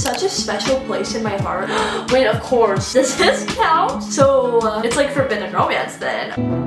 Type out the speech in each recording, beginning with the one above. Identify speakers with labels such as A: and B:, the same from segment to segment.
A: such a special place in my heart. Wait, of course. Does this count? So, it's like forbidden romance then.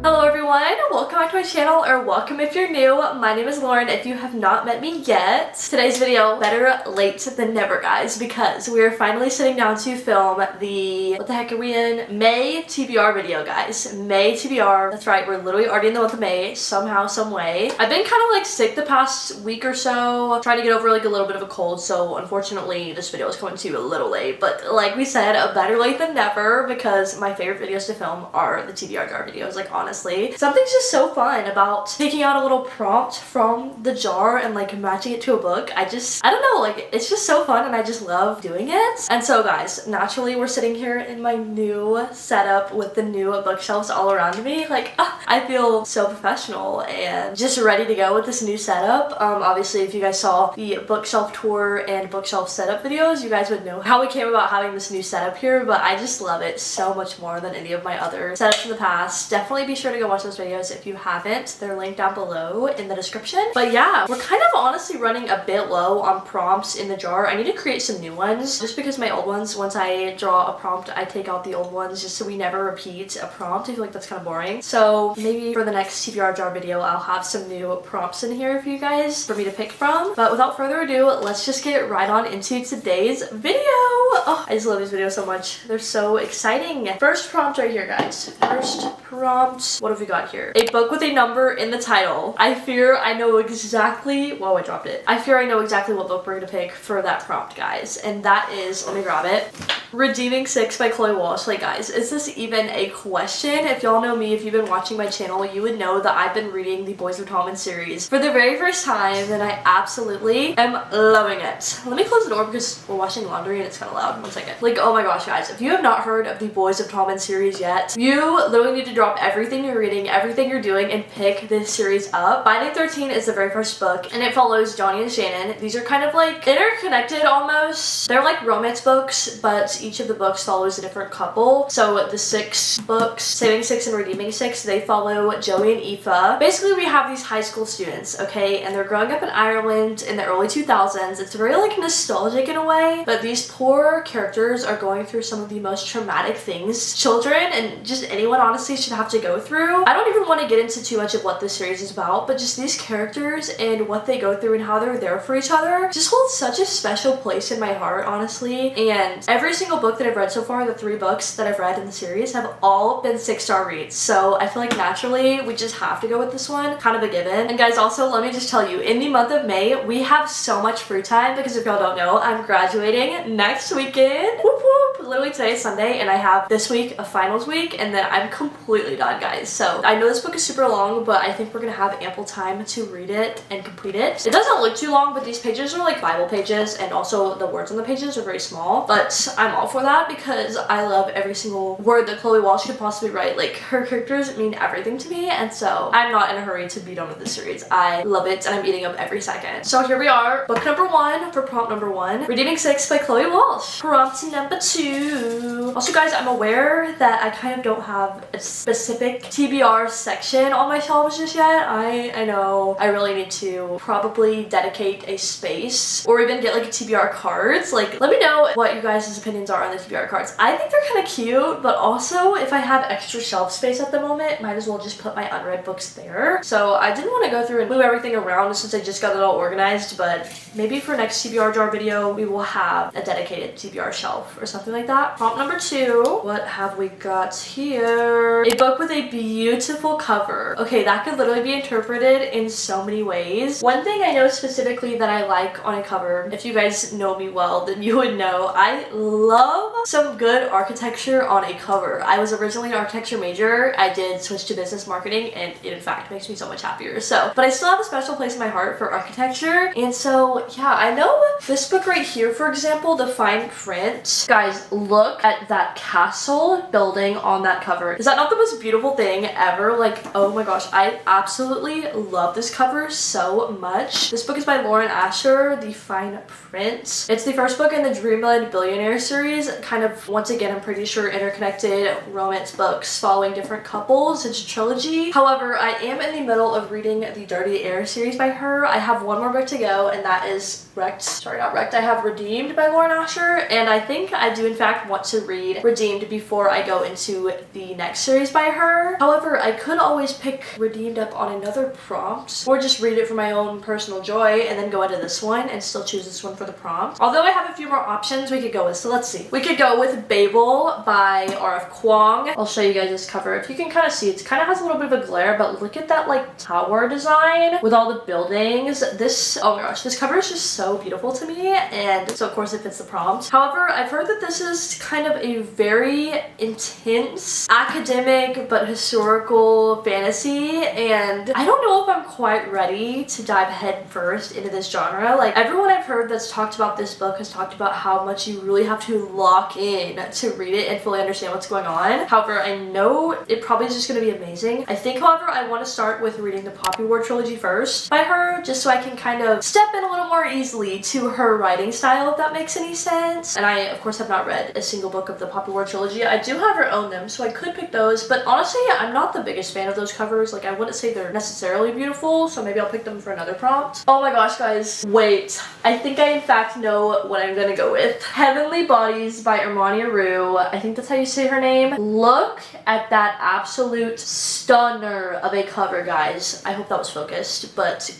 A: Hello everyone, welcome back to my channel, or welcome if you're new. My name is Lauren if you have not met me yet. Today's video, better late than never guys, because we are finally sitting down to film the, what the heck are we in? May TBR video guys. May TBR, that's right, we're literally already in the month of May, somehow, some way. I've been kind of like sick the past week or so, trying to get over like a little bit of a cold, so unfortunately this video is coming to you a little late, but like we said, better late than never, because my favorite videos to film are the TBR jar videos, like honestly. Something's just so fun about taking out a little prompt from the jar and like matching it to a book. I don't know, like it's just so fun and I just love doing it. And so guys, naturally we're sitting here in my new setup with the new bookshelves all around me. Like I feel so professional and just ready to go with this new setup. Obviously if you guys saw the bookshelf tour and bookshelf setup videos, you guys would know how we came about having this new setup here, but I just love it so much more than any of my other setups in the past. Definitely be sure to go watch those videos if you haven't. They're linked down below in the description. But yeah, we're kind of honestly running a bit low on prompts in the jar. I need to create some new ones just because my old ones, once I draw a prompt, I take out the old ones just so we never repeat a prompt. I feel like that's kind of boring. So maybe for the next TBR jar video, I'll have some new prompts in here for you guys for me to pick from. But without further ado, let's just get right on into today's video. Oh, I just love these videos so much. They're so exciting. First prompt right here, guys. First prompt. What have we got here? A book with a number in the title. I fear I know exactly, whoa, I dropped it. I fear I know exactly what book we're gonna pick for that prompt, guys. And that is, let me grab it, Redeeming 6 by Chloe Walsh. Like guys, is this even a question? If y'all know me, if you've been watching my channel, you would know that I've been reading the Boys of Tommen series for the very first time and I absolutely am loving it. Let me close the door because we're washing laundry and it's kind of loud. One second. Like, oh my gosh, guys, if you have not heard of the Boys of Tommen series yet, you literally need to drop everything you're reading, everything you're doing, and pick this series up. Binding 13 is the very first book and it follows Johnny and Shannon. These are kind of like interconnected almost. They're like romance books, but each of the books follows a different couple. So the 6 books, Saving 6 and Redeeming 6, they follow Joey and Aoife. Basically we have these high school students, okay, and they're growing up in Ireland in the early 2000s. It's very like nostalgic in a way, but these poor characters are going through some of the most traumatic things children and just anyone honestly should have to go through. I don't even want to get into too much of what this series is about, but just these characters and what they go through and how they're there for each other just holds such a special place in my heart, honestly. And every single book that I've read so far, the 3 books that I've read in the series, have all been 6-star reads. So I feel like naturally we just have to go with this one, kind of a given. And guys, also let me just tell you, in the month of May, we have so much free time because if y'all don't know, I'm graduating next weekend. Whoop whoop! Literally today is Sunday and I have this week a finals week and then I'm completely done, guys. So I know this book is super long, but I think we're gonna have ample time to read it and complete it. It doesn't look too long, but these pages are like Bible pages and also the words on the pages are very small, but I'm all for that because I love every single word that Chloe Walsh could possibly write. Like her characters mean everything to me and so I'm not in a hurry to be done with this series. I love it and I'm eating up every second. So here we are, book number 1 for prompt number 1, Redeeming 6 by Chloe Walsh. Prompt number 2. Also guys, I'm aware that I kind of don't have a specific TBR section on my shelves just yet. I know I really need to probably dedicate a space or even get like TBR cards. Like let me know what you guys' opinions are on the TBR cards. I think they're kind of cute, but also if I have extra shelf space at the moment, might as well just put my unread books there. So I didn't want to go through and move everything around since I just got it all organized, but maybe for next TBR jar video we will have a dedicated TBR shelf or something like that. Prompt number 2. What have we got here? A book with a beautiful cover. Okay, that could literally be interpreted in so many ways. One thing I know specifically that I like on a cover, if you guys know me well, then you would know I love some good architecture on a cover. I was originally an architecture major. I did switch to business marketing and it in fact makes me so much happier. So, but I still have a special place in my heart for architecture. And so, yeah, I know this book right here, for example, the fine print. Guys, look at that castle building on that cover. Is that not the most beautiful thing ever? Like, oh my gosh, I absolutely love this cover so much. This book is by Lauren Asher, The Fine Print. It's the first book in the Dreamland Billionaire series. Kind of, once again, I'm pretty sure interconnected romance books following different couples. It's a trilogy. However, I am in the middle of reading the Dirty Air series by her. I have one more book to go, and that is Wrecked. Sorry, not Wrecked. I have Redeemed by Lauren Asher, and I think I do in fact want to read Redeemed before I go into the next series by her. However, I could always pick Redeemed up on another prompt, or just read it for my own personal joy and then go into this one and still choose this one for the prompt. Although I have a few more options we could go with, so let's see. We could go with Babel by R.F. Kuang. I'll show you guys this cover. If you can kind of see, it kind of has a little bit of a glare, but look at that like tower design with all the buildings. This, oh my gosh, this cover is just so beautiful to me, and so of course it fits the prompt. However, I've heard that this is kind of a very intense academic but historical fantasy, and I don't know if I'm quite ready to dive head first into this genre. Like, everyone I've heard that's talked about this book has talked about how much you really have to lock in to read it and fully understand what's going on. However, I know it probably is just going to be amazing. I think, however, I want to start with reading the Poppy War trilogy first by her, just so I can kind of step in a little more easily to her writing style, if that makes any sense. And I, of course, have not read a single book of the Poppy War trilogy. I do, however, own them, so I could pick those, but honestly, I'm not the biggest fan of those covers. Like, I wouldn't say they're necessarily beautiful, so maybe I'll pick them for another prompt. Oh my gosh, guys, wait. I think I, in fact, know what I'm gonna go with. Heavenly Bodies by Irmania Rue. I think that's how you say her name. Look at that absolute stunner of a cover, guys. I hope that was focused, but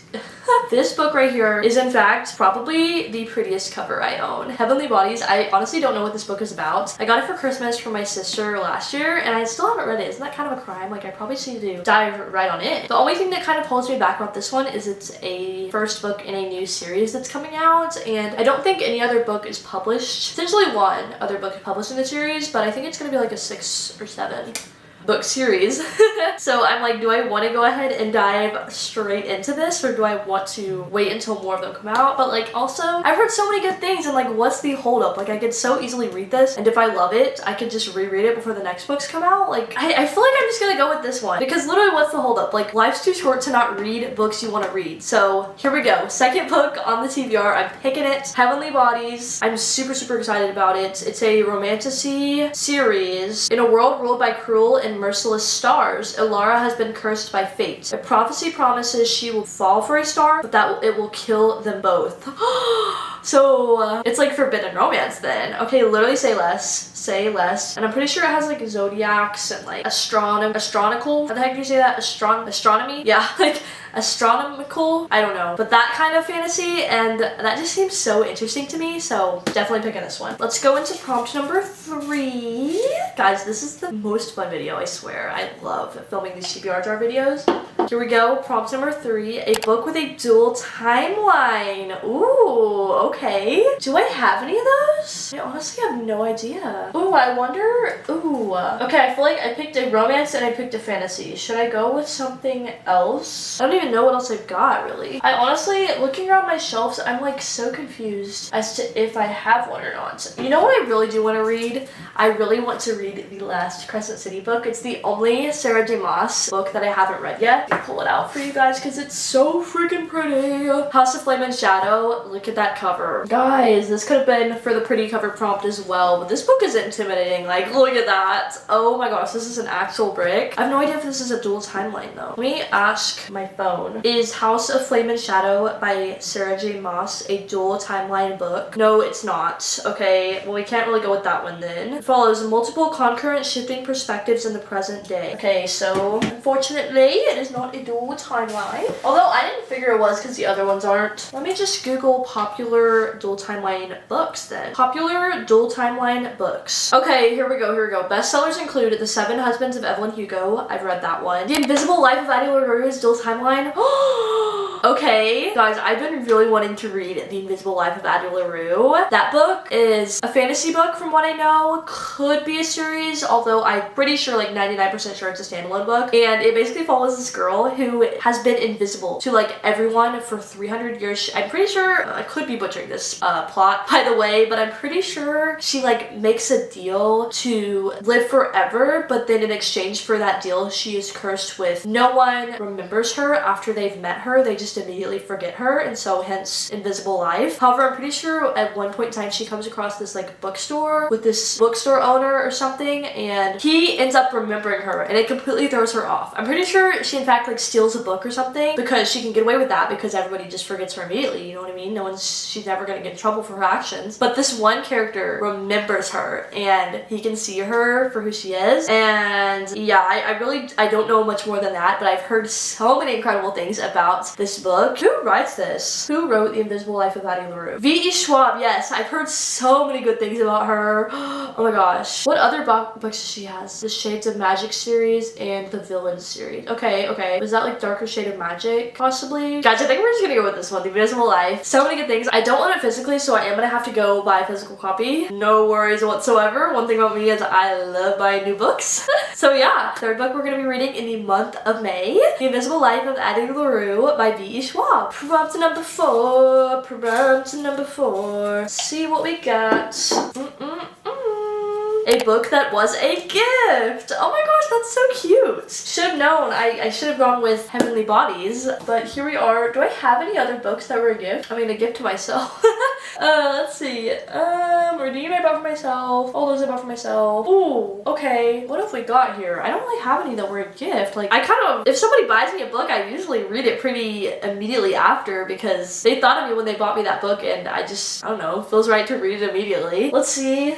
A: this book right here is, in fact, probably the prettiest cover I own. Heavenly Bodies. I honestly don't know what this book is about. I got it for Christmas from my sister last year, and I still haven't read it. Isn't that kind of a crime? Like, I probably just need to dive right on it. The only thing that kind of pulls me back about this one is it's a first book in a new series that's coming out, and I don't think any other book is published. Essentially one other book is published in the series, but I think it's gonna be like a 6 or 7 book series. So I'm like, do I want to go ahead and dive straight into this, or do I want to wait until more of them come out? But like, also, I've heard so many good things, and like, what's the holdup? Like, I could so easily read this, and if I love it, I could just reread it before the next books come out. Like, I feel like I'm just gonna go with this one, because literally, what's the holdup? Like, life's too short to not read books you want to read. So here we go. Second book on the TBR. I'm picking it. Heavenly Bodies. I'm super excited about it. It's a romantasy series. In a world ruled by cruel and merciless stars, Ilara has been cursed by fate. A prophecy promises she will fall for a star, but that it will kill them both. So, it's like forbidden romance then. Okay, literally say less. Say less. And I'm pretty sure it has like zodiacs and like astronomical. How the heck do you say that? Astronomy? Yeah, like astronomical. I don't know. But that kind of fantasy, and that just seems so interesting to me, so definitely picking this one. Let's go into prompt number 3. Guys, this is the most fun video, I swear. I love filming these TBR jar videos. Here we go. Prompt number 3. A book with a dual timeline. Ooh, okay. Do I have any of those? I honestly have no idea. Ooh, I wonder. Ooh. Okay, I feel like I picked a romance and I picked a fantasy. Should I go with something else? I don't even know what else I've got, really. I honestly, looking around my shelves, I'm like so confused as to if I have one or not. You know what I really do want to read? I really want to read the last Crescent City book. It's the only Sarah J. Maas book that I haven't read yet. I'll pull it out for you guys because it's so freaking pretty. House of Flame and Shadow. Look at that cover. Guys, this could have been for the pretty cover prompt as well, but this book is intimidating. Like, look at that. Oh my gosh, this is an actual brick. I have no idea if this is a dual timeline though. Let me ask my phone. Is House of Flame and Shadow by Sarah J. Maas a dual timeline book? No, it's not. Okay, well, we can't really go with that one then. It follows multiple concurrent shifting perspectives in the present day. Okay, so unfortunately, it is not a dual timeline. Although I didn't figure it was because the other ones aren't. Let me just Google popular dual timeline books then. Popular dual timeline books. Okay, here we go. Bestsellers include The Seven Husbands of Evelyn Hugo. I've read that one. The Invisible Life of Addie LaRue's dual timeline. Okay, guys, I've been really wanting to read The Invisible Life of Addie LaRue. That book is a fantasy book from what I know. Could be a series, although I'm pretty sure, like 99% sure it's a standalone book. And it basically follows this girl who has been invisible to like everyone for 300 years. I'm pretty sure, I could be butchering this plot by the way, but I'm pretty sure she like makes a deal to live forever, but then in exchange for that deal, she is cursed with no one remembers her after they've met her. They just immediately forget her, and so hence invisible life. However, I'm pretty sure at one point in time she comes across this like bookstore with this bookstore owner or something, and he ends up remembering her, and it completely throws her off. I'm pretty sure she in fact like steals a book or something because she can get away with that because everybody just forgets her immediately, you know what I mean? She's never gonna get in trouble for her actions. But this one character remembers her, and he can see her for who she is. And yeah, I don't know much more than that, but I've heard so many incredible things about this book. Who writes this? Who wrote The Invisible Life of Addie LaRue? V.E. Schwab, yes, I've heard so many good things about her. Oh my gosh. What other books does she has? The Shades of Magic series and the Villains series. Okay. Was that like Darker Shade of Magic, possibly? Guys, I think we're just gonna go with this one, The Invisible Life. So many good things. I don't own it physically, so I am gonna have to go buy a physical copy. No worries whatsoever. One thing about me is I love buying new books. So yeah, third book we're gonna be reading in the month of May. The Invisible Life of Addie LaRue by V.E. Schwab. Prompt number 4. Prompt number 4. Let's see what we got. A book that was a gift. Oh my gosh, that's so cute. Should have known. I should have gone with Heavenly Bodies, but here we are. Do I have any other books that were a gift? I mean, a gift to myself. Let's see. Redeem I bought for myself. All those I bought for myself. Ooh, okay. What have we got here? I don't really have any that were a gift. Like, I kind of, if somebody buys me a book, I usually read it pretty immediately after because they thought of me when they bought me that book, and I don't know, feels right to read it immediately. Let's see.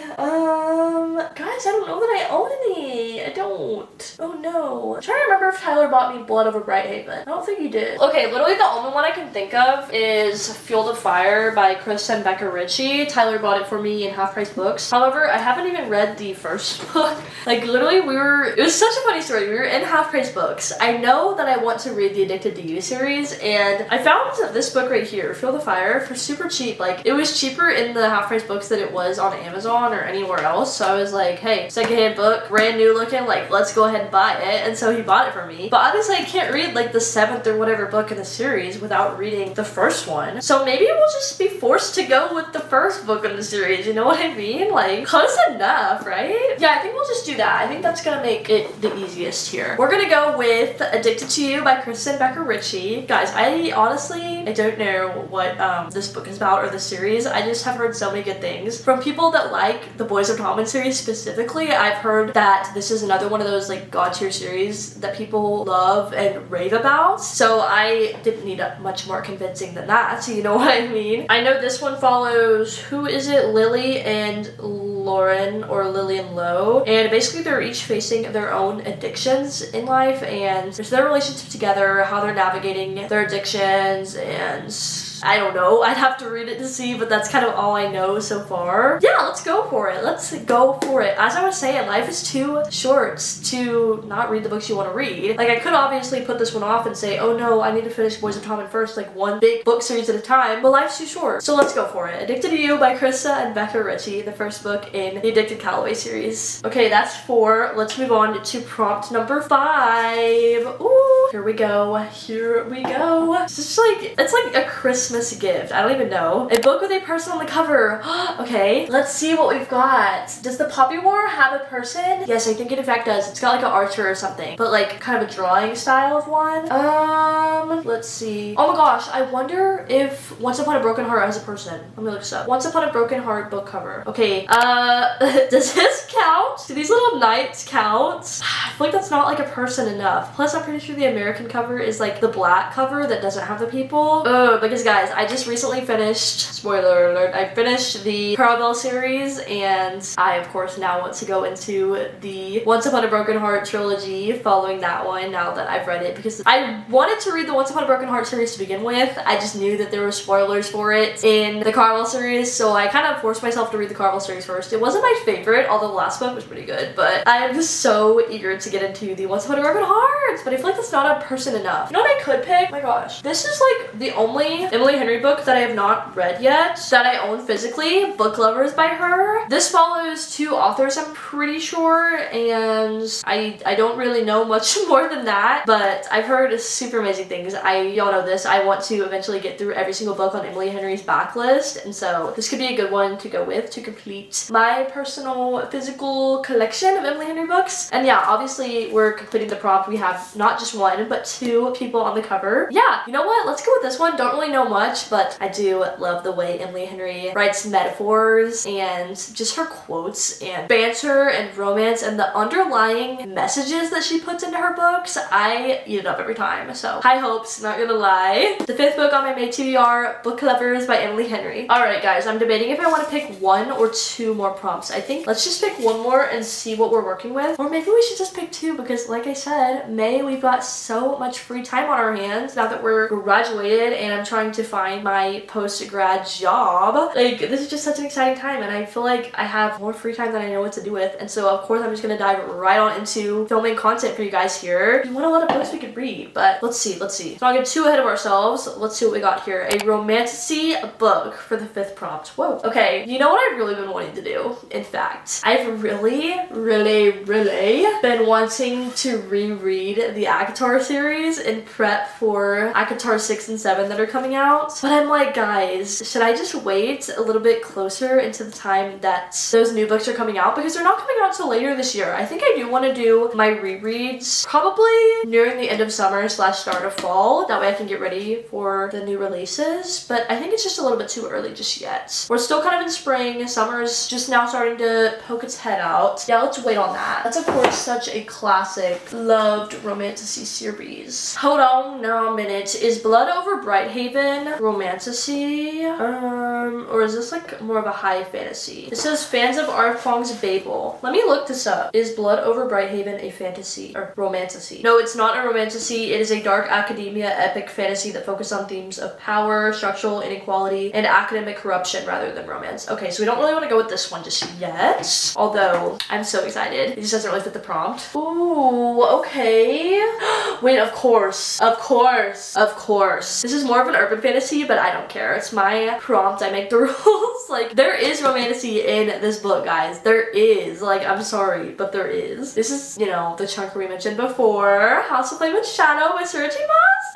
A: Guys, I don't know that I own any. I don't. Oh no. I'm trying to remember if Tyler bought me Blood Over Brighthaven. I don't think he did. Okay, literally the only one I can think of is Field of Fire by Chris and Becca Ritchie. Tyler bought it for me in Half Price Books. However, I haven't even read the first book. Like, literally, it was such a funny story. We were in Half Price Books. I know that I want to read the Addicted to You series, and I found this book right here, Field of Fire, for super cheap. Like, it was cheaper in the Half Price Books than it was on Amazon or anywhere else, so I was like, hey, secondhand book, brand new looking, like, let's go ahead and buy it. And so he bought it for me. But obviously I can't read like the 7th or whatever book in the series without reading the first one. So maybe we'll just be forced to go with the first book in the series, you know what I mean? Like, close enough, right? Yeah, I think we'll just do that. I think that's gonna make it the easiest here. We're gonna go with Addicted to You by Chris and Becca Ritchie. Guys, I honestly don't know what this book is about or the series. I just have heard so many good things from people that like the Boys of Tommen series specifically. I've heard that this is another one of those like god tier series that people love and rave about. So I didn't need much more convincing than that, so you know what I mean. I know this one follows, who is it? Lily and Lauren, or Lily and Lo, and basically they're each facing their own addictions in life, and there's their relationship together, how they're navigating their addictions, and I don't know. I'd have to read it to see, but that's kind of all I know so far. Yeah, let's go for it. Let's go for it. As I was saying, life is too short to not read the books you want to read. Like, I could obviously put this one off and say, oh no, I need to finish Boys of Tommen first, like one big book series at a time, but life's too short. So let's go for it. Addicted to You by Krista and Becca Ritchie, the first book in the Addicted Calloway series. Okay, that's 4. Let's move on to prompt number 5. Ooh, here we go. Here we go. It's just like, it's like a Christmas gift. I don't even know. A book with a person on the cover. Okay, let's see what we've got. Does the Poppy War have a person? Yes, I think it in fact does. It's got like an archer or something, but like kind of a drawing style of one. Let's see. Oh my gosh, I wonder if Once Upon a Broken Heart has a person. Let me look this up. Once Upon a Broken Heart book cover. Okay, does this count? Do these little knights count? I feel like that's not like a person enough. Plus, I'm pretty sure the American cover is like the black cover that doesn't have the people. Oh, because guys, guys, I just recently finished, spoiler alert, I finished the Caravel series, and I of course now want to go into the Once Upon a Broken Heart trilogy following that one now that I've read it, because I wanted to read the Once Upon a Broken Heart series to begin with. I just knew that there were spoilers for it in the Caravel series, so I kind of forced myself to read the Caravel series first. It wasn't my favorite, although the last book was pretty good, but I am just so eager to get into the Once Upon a Broken Heart, but I feel like that's not a person enough. You know what I could pick? Oh my gosh. This is like the only Emily Henry book that I have not read yet that I own physically, Book Lovers by her. This follows two authors, I'm pretty sure, and I don't really know much more than that, but I've heard super amazing things. Y'all know this, I want to eventually get through every single book on Emily Henry's backlist, and so this could be a good one to go with to complete my personal physical collection of Emily Henry books. And yeah, obviously we're completing the prompt. We have not just one, but two people on the cover. Yeah, you know what? Let's go with this one. Don't really know much, but I do love the way Emily Henry writes metaphors and just her quotes and banter and romance and the underlying messages that she puts into her books. I eat it up every time. So high hopes, not gonna lie. The fifth book on my May TBR, Book Lovers by Emily Henry. Alright guys, I'm debating if I want to pick one or two more prompts. I think let's just pick one more and see what we're working with. Or maybe we should just pick two, because like I said, May, we've got so much free time on our hands now that we're graduated and I'm trying to find my post-grad job. Like, this is just such an exciting time, and I feel like I have more free time than I know what to do with. And so of course I'm just gonna dive right on into filming content for you guys here. We want a lot of books we could read, but let's see. Let's not get too ahead of ourselves. Let's see what we got here. A romantasy book for the fifth prompt. Whoa. Okay, you know what I've really been wanting to do? In fact, I've really been wanting to reread the ACOTAR series in prep for ACOTAR 6 and 7 that are coming out. But I'm like, guys, should I just wait a little bit closer into the time that those new books are coming out? Because they're not coming out until later this year. I think I do want to do my rereads probably nearing the end of summer / start of fall. That way I can get ready for the new releases. But I think it's just a little bit too early just yet. We're still kind of in spring. Summer's just now starting to poke its head out. Yeah, let's wait on that. That's of course such a classic, loved romantasy series. Hold on now a minute. Is Blood Over Brighthaven romantasy? Or is this like more of a high fantasy? It says fans of Arfong's Babel. Let me look this up. Is Blood Over Brighthaven a fantasy or romantasy? No, it's not a romantasy. It is a dark academia epic fantasy that focuses on themes of power, structural inequality, and academic corruption rather than romance. Okay, so we don't really want to go with this one just yet. Although, I'm so excited. It just doesn't really fit the prompt. Ooh, okay. Wait, of course. This is more of an urban fantasy, but I don't care. It's my prompt. I make the rules. Like, there is romantasy in this book, guys. There is. Like, I'm sorry, but there is. This is, you know, the chunk we mentioned before. House of Flame and Shadow by Sarah J. Maas.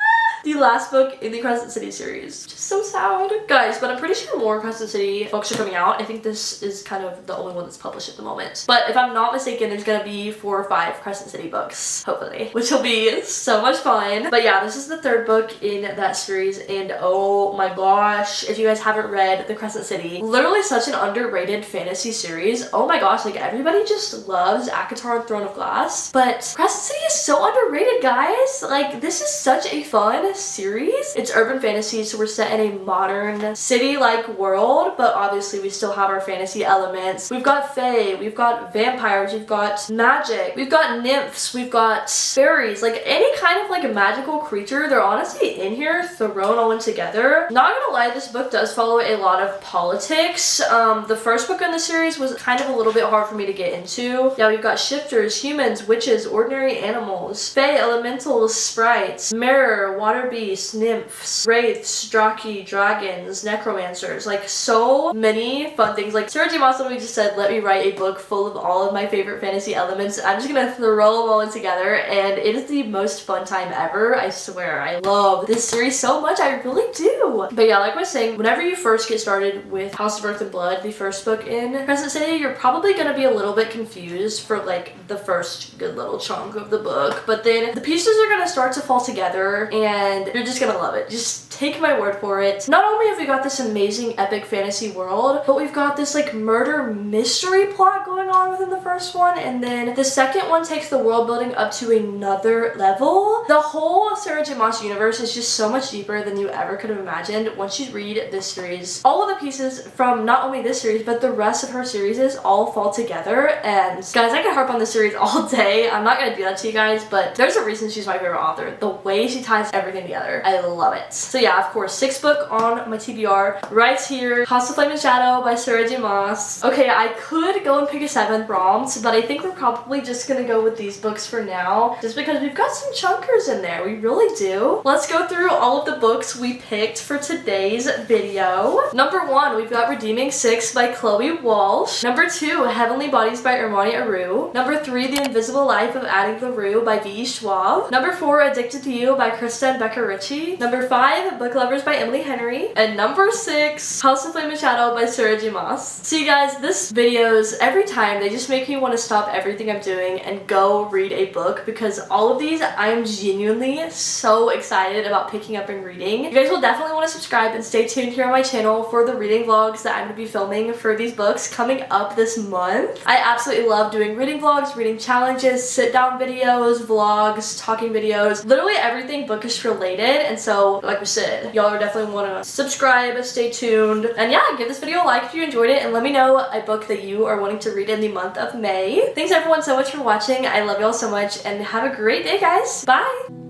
A: The last book in the Crescent City series. Just so sad. Guys, but I'm pretty sure more Crescent City books are coming out. I think this is kind of the only one that's published at the moment. But if I'm not mistaken, there's gonna be 4 or 5 Crescent City books, hopefully, which will be so much fun. But yeah, this is the third book in that series, and oh my gosh, if you guys haven't read The Crescent City, literally such an underrated fantasy series. Oh my gosh, like everybody just loves ACOTAR and Throne of Glass, but Crescent City is so underrated, guys. Like, this is such a fun series. It's urban fantasy, so we're set in a modern city-like world, but obviously we still have our fantasy elements. We've got fae, we've got vampires, we've got magic, we've got nymphs, we've got fairies, like any kind of like magical creature. They're honestly in here thrown all in together. Not gonna lie, this book does follow a lot of politics. The first book in the series was kind of a little bit hard for me to get into. Yeah, we've got shifters, humans, witches, ordinary animals, fae, elementals, sprites, mirror, water beasts, nymphs, wraiths, draki, dragons, necromancers, like so many fun things. Like Sarah J. Maas literally just said, let me write a book full of all of my favorite fantasy elements. I'm just gonna throw them all in together, and it is the most fun time ever. I swear, I love this series so much. I really do. But yeah, like I was saying, whenever you first get started with House of Earth and Blood, the first book in Crescent City, you're probably gonna be a little bit confused for like the first good little chunk of the book, but then the pieces are gonna start to fall together, and and you're just gonna love it. Just take my word for it. Not only have we got this amazing epic fantasy world, but we've got this like murder mystery plot going on within the first one, and then the second one takes the world building up to another level. The whole Sarah J. Maas universe is just so much deeper than you ever could have imagined once you read this series. All of the pieces from not only this series, but the rest of her series all fall together, and guys, I could harp on this series all day. I'm not gonna do that to you guys, but there's a reason she's my favorite author. The way she ties everything together, I love it. So yeah, of course, 6th book on my TBR right here, House of Flame and Shadow by Sarah J. Maas. Okay, I could go and pick a 7th prompt, but I think we're probably just gonna go with these books for now, just because we've got some chunkers in there. We really do. Let's go through all of the books we picked for today's video. Number 1, we've got Redeeming 6 by Chloe Walsh. Number 2, Heavenly Bodies by Irmani Aru. Number 3, The Invisible Life of Addie LaRue by V.E. Schwab. Number 4, Addicted to You by Krista and Becca Ritchie. Number 5, Book Lovers by Emily Henry. And number 6, House of Flame and Shadow by Sarah J. Maas. See guys, this videos, every time, they just make me want to stop everything I'm doing and go read a book, because all of these, I am genuinely so excited about picking up and reading. You guys will definitely want to subscribe and stay tuned here on my channel for the reading vlogs that I'm going to be filming for these books coming up this month. I absolutely love doing reading vlogs, reading challenges, sit down videos, vlogs, talking videos, literally everything bookish related. And so, like we said, y'all are definitely want to subscribe, stay tuned, and yeah, give this video a like if you enjoyed it, and let me know a book that you are wanting to read in the month of May. Thanks everyone so much for watching. I love y'all so much, and have a great day, guys. Bye!